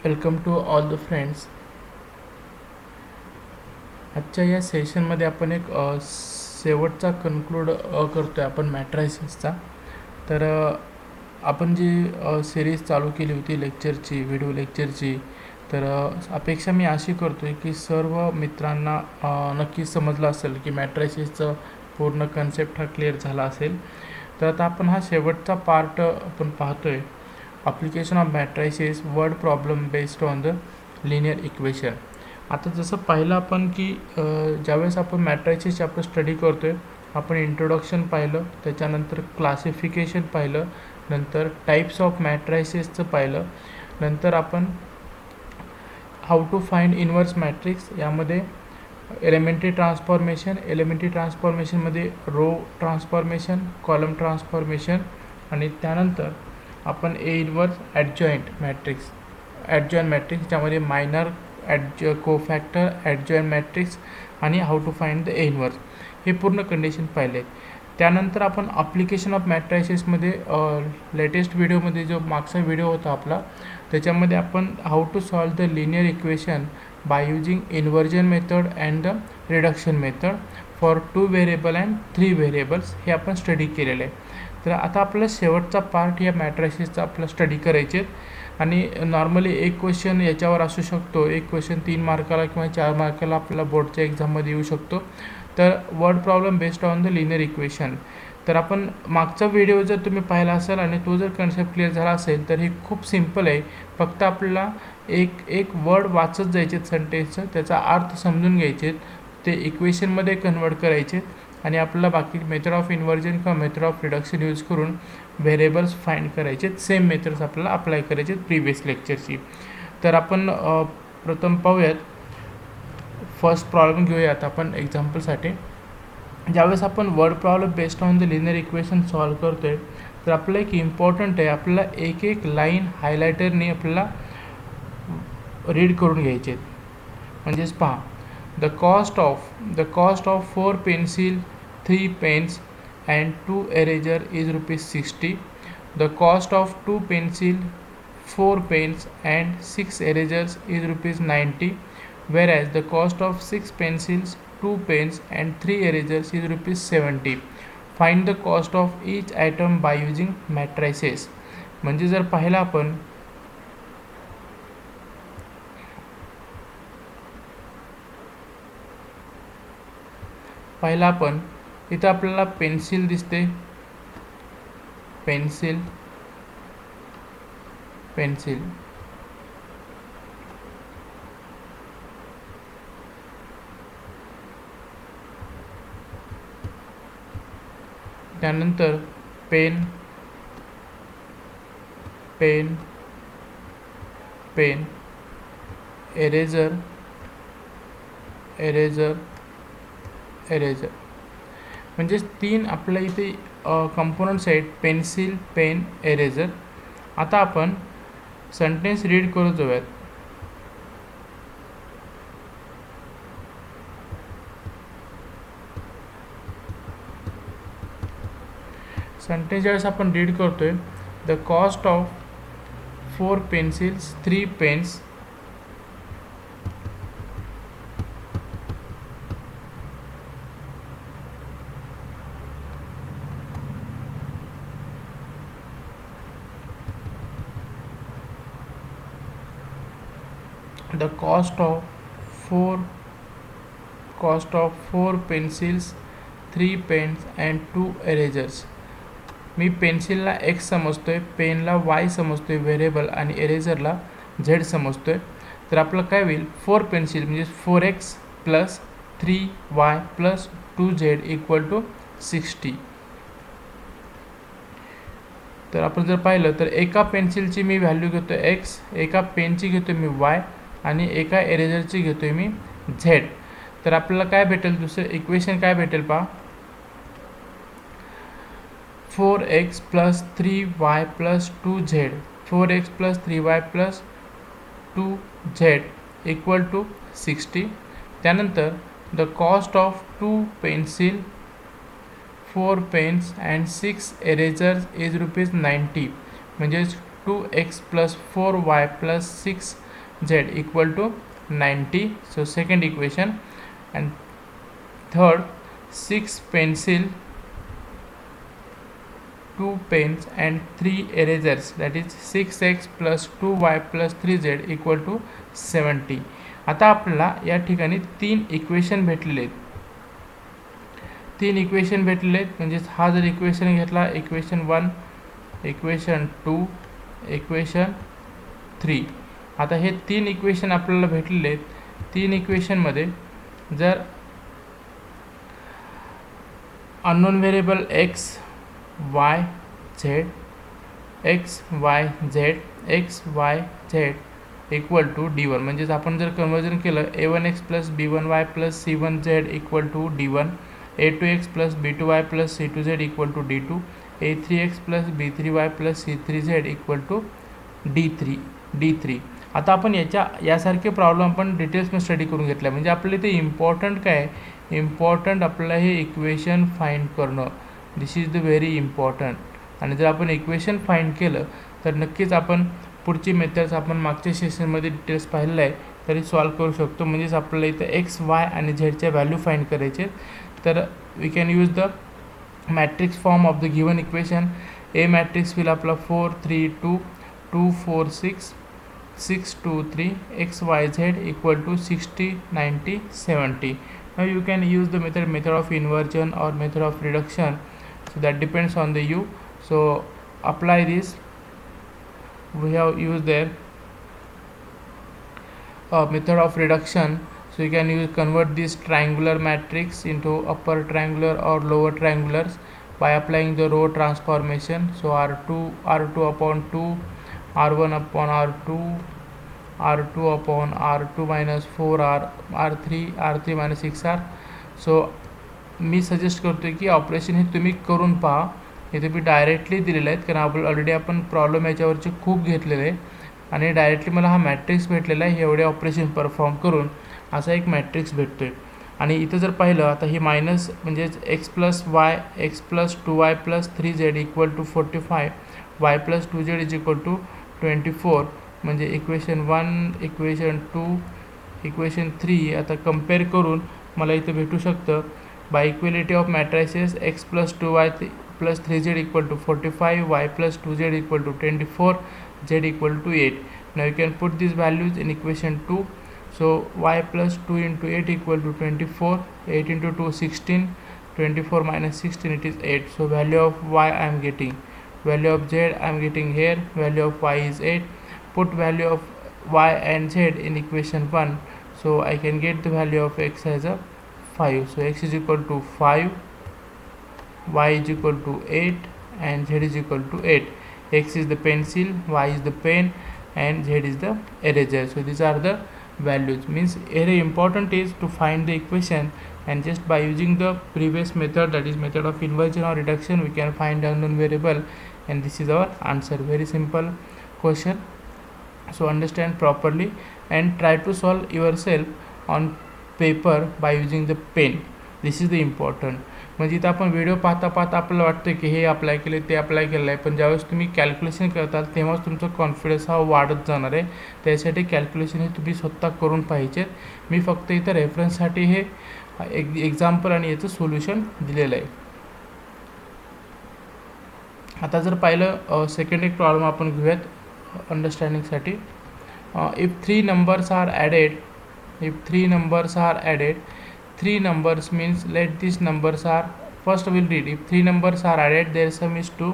Welcome to all the friends. आजच्या या सेशनमध्ये आपण एक शेवटचा कन्क्लूड करतो आहे आपण मॅट्रायसिसचा. तर आपण जी सिरीज चालू केली होती लेक्चरची, व्हिडिओ लेक्चरची, तर अपेक्षा मी अशी करतो आहे की सर्व मित्रांना नक्कीच समजलं असेल की मॅट्रायसिसचं पूर्ण कन्सेप्ट हा क्लिअर झाला असेल. तर आता आपण हा शेवटचा पार्ट आपण पाहतो आहे, application of मॅट्रायसिस word problem based on the linear equation. आता जसं पाहिलं आपण की ज्यावेळेस आपण मॅट्रायसिस आपण स्टडी करतो आहे, आपण इंट्रोडक्शन पाहिलं, त्याच्यानंतर क्लासिफिकेशन पाहिलं, नंतर टाईप्स ऑफ मॅट्रायसिसचं पाहिलं, नंतर आपण how to find inverse matrix, यामध्ये एलिमेंटरी ट्रान्सफॉर्मेशनमध्ये रो ट्रान्सफॉर्मेशन, कॉलम ट्रान्सफॉर्मेशन, आणि त्यानंतर आपण ए इन्व्हर्स ॲडजॉईंट मॅट्रिक्स ज्यामध्ये मायनर कोफॅक्टर ॲडजॉईंट मॅट्रिक्स आणि how to find the A inverse, हे पूर्ण कंडिशन पाहिले. त्यानंतर आपण ॲप्लिकेशन ऑफ मॅट्रायसिसमध्ये लेटेस्ट व्हिडिओमध्ये जो मागचा व्हिडिओ होता आपला, त्याच्यामध्ये आपण how to solve the linear equation by using inversion method and the reduction method for 2 variable and 3 variables, हे आपण स्टडी केलेलं आहे. तर आता आपला शेवटचा पार्ट या मॅट्रायसिसचा आपला स्टडी करायचे आणि नॉर्मली एक क्वेश्चन याच्यावर असू शकतो, एक क्वेश्चन 3 मार्काला किंवा 4 मार्काला आपल्याला बोर्डच्या एक्झाममध्ये येऊ शकतो. तर word problem based on the linear equation. तर आपण मागचा व्हिडिओ जर तुम्ही पाहिला असेल आणि तो जर कन्सेप्ट क्लिअर झाला असेल तर हे खूप सिम्पल आहे. फक्त आपल्याला एक वर्ड वाचत जायचे सेंटेन्सचं, त्याचा अर्थ समजून घ्यायचे, ते इक्वेशनमध्ये कन्वर्ट करायचे आणि आपल्याला बाकी मेथड ऑफ इन्व्हर्जन किंवा मेथड ऑफ रिडक्शन यूज करून व्हेरिएबल्स फाइंड करायचे. सेम मेथड्स आपल्याला अप्लाय करायचे प्रिव्हियस लेक्चरची. तर आपण प्रथम पाहूयात, फर्स्ट प्रॉब्लेम घेऊयात आपण एक्झाम्पलसाठी. ज्यावेळेस आपण word problem based on the linear equation solve करतो आहे, तर आपल्याला एक इम्पॉर्टंट आहे, आपल्याला एक लाईन हायलायटरने आपल्याला रीड करून घ्यायचे. म्हणजेच पहा, the cost of 4 pencil, 3 pens and 2 eraser is ₹60. The cost of 2 pencil, 4 pens and 6 erasers is ₹90. Whereas the cost of 6 pencils, 2 pens and 3 erasers is ₹70. Find the cost of each item by using matrices. म्हणजे जर पाहिलं आपण इथं आपल्याला pencil दिसते, pencil, त्यानंतर pen, एरेजर, म्हणजे 3 आपल्या इथे कंपोनंट्स आहेत, पेन्सिल, पेन, एरेजर. आता आपण सेंटेन्स रीड करू जाऊयात. सेंटेन्स ज्यावेळेस आपण रीड करतोय, the cost of 4 pencils, 3 pens the cost of 4 pencils, 3 pens and 2 erasers. मी पेन्सिलला x समजतोय, पेनला y समजतोय व्हेरिएबल आणि एरेझरला z समजतोय. तर आपलं काय होईल, 4 पेन्सिल म्हणजे 4x plus 3y plus 2z equal to 60. तर आपण जर पाहिलं तर एका पेन्सिलची मी व्हॅल्यू घेतो x, एका पेनची घेतो मी y आणि एका एरेझरची घेतो मी z. तर आपल्याला काय भेटेल, दुसरं इक्वेशन काय भेटेल पहा, 4x plus 3y plus 2z, 4x plus 3y plus 2z equal to 60. त्यानंतर the cost of 2 pencil, 4 pens and 6 erasers is ₹90. म्हणजेच 2x plus 4y plus 6 z equal to 90. So second equation. And third, 6 pencil, 2 pens and 3 erasers, that is 6x plus 2y plus 3z equal to 70. आता आपल्याला या ठिकाणी 3 equation भेटलेले आहेत. 3 equation भेटलेले आहेत म्हणजेच हा जर इक्वेशन घेतला, इक्वेशन 1, इक्वेशन 2, इक्वेशन 3. आता हे 3 इक्वेशन आपल्याला भेटलेले आहेत. 3 इक्वेशनमध्ये जर unknown variable x y z x y z x y z equal to d1, म्हणजेच आपण जर कन्वर्जन केलं a1x plus b1y plus c1z equal to d1, a2x plus b2y plus c2z equal to d2, a3x plus b3y plus c3z equal to d3. आता आपण यासारखे problem आपण डिटेल्समध्ये study करून घेतला. म्हणजे आपल्याला इथे इम्पॉर्टंट काय आहे, इम्पॉर्टंट आपल्याला हे इक्वेशन फाइंड करणं. This is the very important. आणि जर आपण इक्वेशन फाइंड केलं तर नक्कीच आपण पुढची मेथड्स आपण मागच्या सेशनमध्ये डिटेल्स पाहिलेलं आहे तरी सॉल्व करू शकतो. म्हणजेच आपल्याला इथं एक्स वाय आणि झेडच्या व्हॅल्यू फाइंड करायचे. तर we can use the matrix form of the given equation. A matrix will आपला 4 3 2 2 4 6 6 2 3 x y z equal to 60 90 70. Now you can use the method of inversion or method of reduction, so that depends on the you. So apply this. We have used there method of reduction. So you can convert this triangular matrix into upper triangular or lower triangulars by applying the row transformation. So r2 upon 2, r1 upon r2, r2 upon r2 minus 4r, r3 minus 6r. So me suggest करतो की operation हे तुम्ही करून पहा. इथे मी directly दिलेले आहेत कारण already आपण प्रॉब्लेम याच्यावरचे खूप घेतलेले आहे आणि डायरेक्टली मला हा मॅट्रिक्स भेटलेला आहे. एवढे ऑपरेशन परफॉर्म करून असा एक मॅट्रिक्स भेटतो आहे. आणि इथं जर पाहिलं आता ही मायनस म्हणजेच x plus y, x plus 2y plus 3z equal to 45, y plus 2z is equal to 24. म्हणजे इक्वेशन 1, इक्वेशन 2, इक्वेशन 3 आता कंपेअर करून मला इथं भेटू शकतं by equality of matrices x plus 2y plus 3z equal to 45, y plus 2z equal to 24, z equal to 8. Now you can put this values in equation 2. So y plus 2 into 8 equal to 24, 8 into 2 16, 24 minus 16 it is 8. So value of y I am getting, value of z I am getting here, value of y is 8. Put value of y and z in equation 1. So I can get the value of x as a 5. So x is equal to 5, y is equal to 8 and z is equal to 8. X is the pencil, y is the pen and z is the eraser. So these are the values. Means very important is to find the equation, and just by using the previous method, that is method of inversion or reduction, we can find unknown variable, and this is our answer. Very simple question. So understand properly and try to solve yourself on paper by using the pen. This is the important. म्हणजे इथं आपण video पाहता आपल्याला वाटतं की हे apply केले ते apply केलं आहे, पण ज्यावेळेस तुम्ही कॅल्क्युलेशन करताल तेव्हाच तुमचा कॉन्फिडन्स हा वाढत जाणार आहे. त्यासाठी कॅल्क्युलेशन हे तुम्ही स्वतः करून पाहिजेत. मी फक्त इथं रेफरन्ससाठी हे एक्झाम्पल आणि याचं सोल्युशन दिलेलं आहे. आता जर पाहिलं सेकंड एक प्रॉब्लेम आपण घेऊयात अंडरस्टँडिंगसाठी. If 3 numbers are added, three numbers means let these numbers are, first we'll read. If 3 numbers are added, their sum is 2.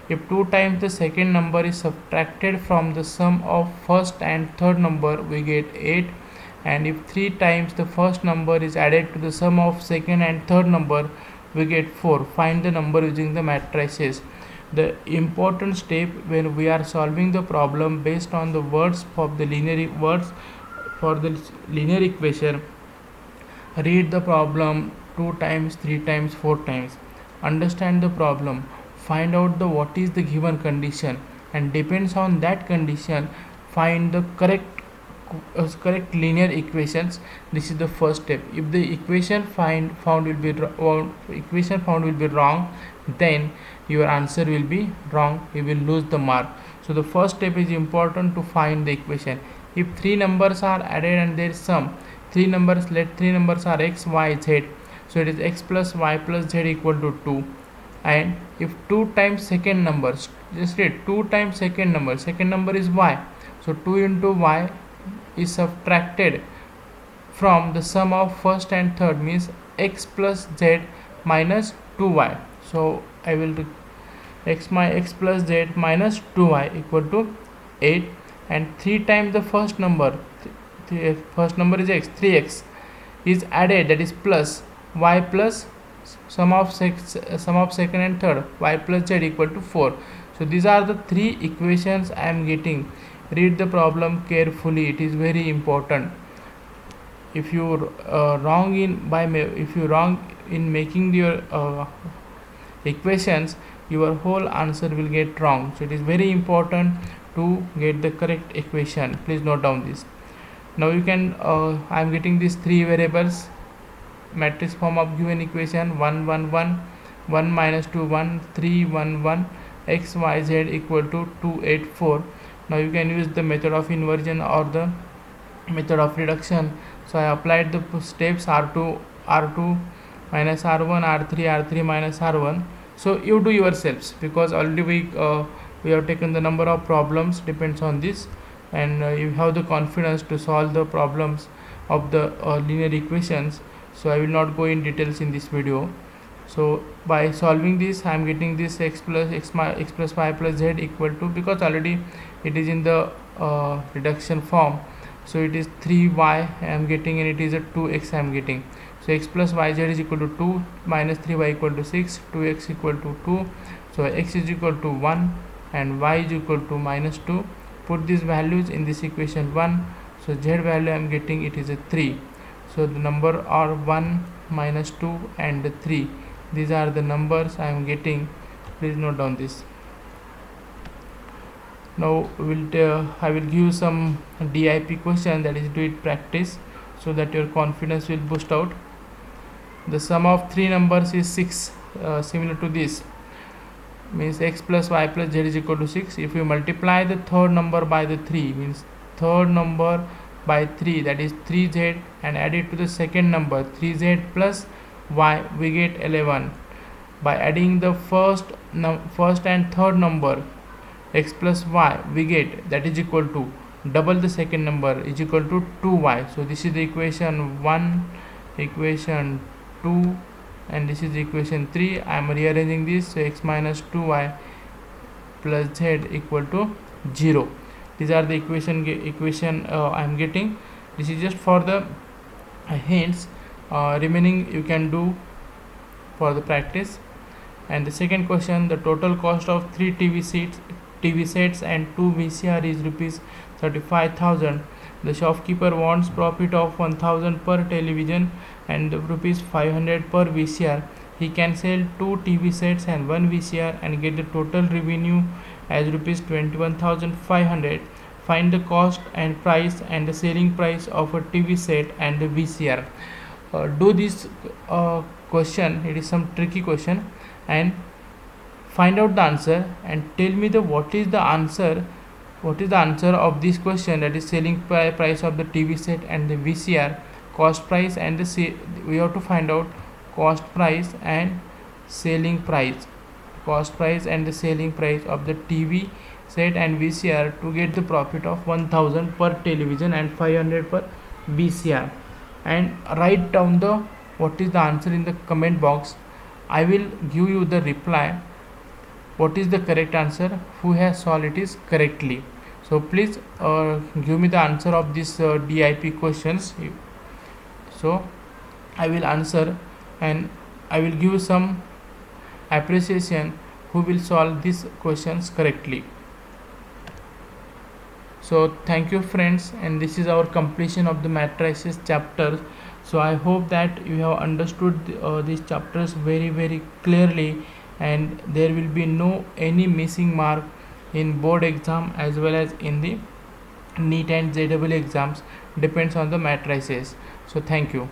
If 2 times the second number is subtracted from the sum of first and third number, we get 8. And if 3 times the first number is added to the sum of second and third number, we get 4. Find the number using the matrices. The important step when we are solving the problem based on the words of the linear equation, read the problem 2 times, 3 times, 4 times. Understand the problem. Find out what is the given condition, and depends on that condition find the correct linear equations. This is the first step. If the equation found will be wrong, then your answer will be wrong. You will lose the mark. So the first step is important to find the equation. if three numbers are added and their sum, three numbers, let three numbers are x, y, z, so it is x plus y plus z equal to 2. And if 2 times second numbers, just read 2 times second number is y, so 2 into y is subtracted from the sum of first and third, means x plus z minus 2y. So I will x plus z minus 2y equal to 8, and 3 times the first number, first number is x, 3x is added, that is plus y plus sum of second and third, y plus z equal to 4. So these are the three equations I am getting. Read the problem carefully, it is very important. If you wrong in making your equations, your whole answer will get wrong. So it is very important to get the correct equation. Please note down this. Now you can I am getting these three variables, matrix form of given equation: 1 1 1, 1 minus 2 1, 3 1 1, x y z equal to 2 8 4. Now you can use the method of inversion or the method of reduction. So I applied the steps R2 minus R1, R3 minus R1. So you do yourselves, because already we have taken the number of problems, depends on this, and you have the confidence to solve the problems of the linear equations. So I will not go in details in this video. So by solving this, I am getting this x plus y plus z equal to, because already it is in the reduction form, so it is 3y I am getting, and it is a 2x I am getting. So x plus yz is equal to 2 minus 3y equal to 6, 2x equal to 2. So x is equal to 1 and y is equal to minus 2. Put these values in this equation 1. So z value I am getting, it is a 3. So the number are 1, minus 2 and 3. These are the numbers I am getting. Please note down this. Now I will give some DIP question, that is do it practice, so that your confidence will boost out. The sum of three numbers is 6, similar to this, means x plus y plus z is equal to 6. If you multiply the third number by the 3, means third number by 3, that is 3z, and add it to the second number 3z plus y, we get 11. By adding the first and third number x plus y, we get, that is equal to double the second number, is equal to 2y. So this is the equation 1, equation 2, and this is equation 3. I am rearranging this. So x minus 2y plus z equal to 0. These are the equation I am getting. This is just for the hints. Remaining you can do for the practice. And the second question: the total cost of 3 TV sets and 2 VCR is rupees 35,000. The shopkeeper wants profit of 1,000 per television and rupees 500 per VCR. He can sell 2 TV sets and 1 VCR and get the total revenue as rupees 21,500. Find the cost and price and the selling price of a TV set and the VCR. Do this question. It is some tricky question, and find out the answer and tell me what is the answer of this question, that is selling price of the TV set and the VCR, cost price, and we have to find out cost price and selling price, and the selling price of the TV set and VCR to get the profit of 1,000 per television and 500 per VCR. And write down what is the answer in the comment box. I will give you the reply what is the correct answer, who has solved it is correctly. So please give me the answer of this DIP questions. So I will answer, and I will give some appreciation who will solve these questions correctly. So thank you friends, and this is our completion of the matrices chapter. So I hope that you have understood these chapters very clearly, and there will be no any missing mark in board exam as well as in the NEET and JEE exams, depends on the matrices. So thank you.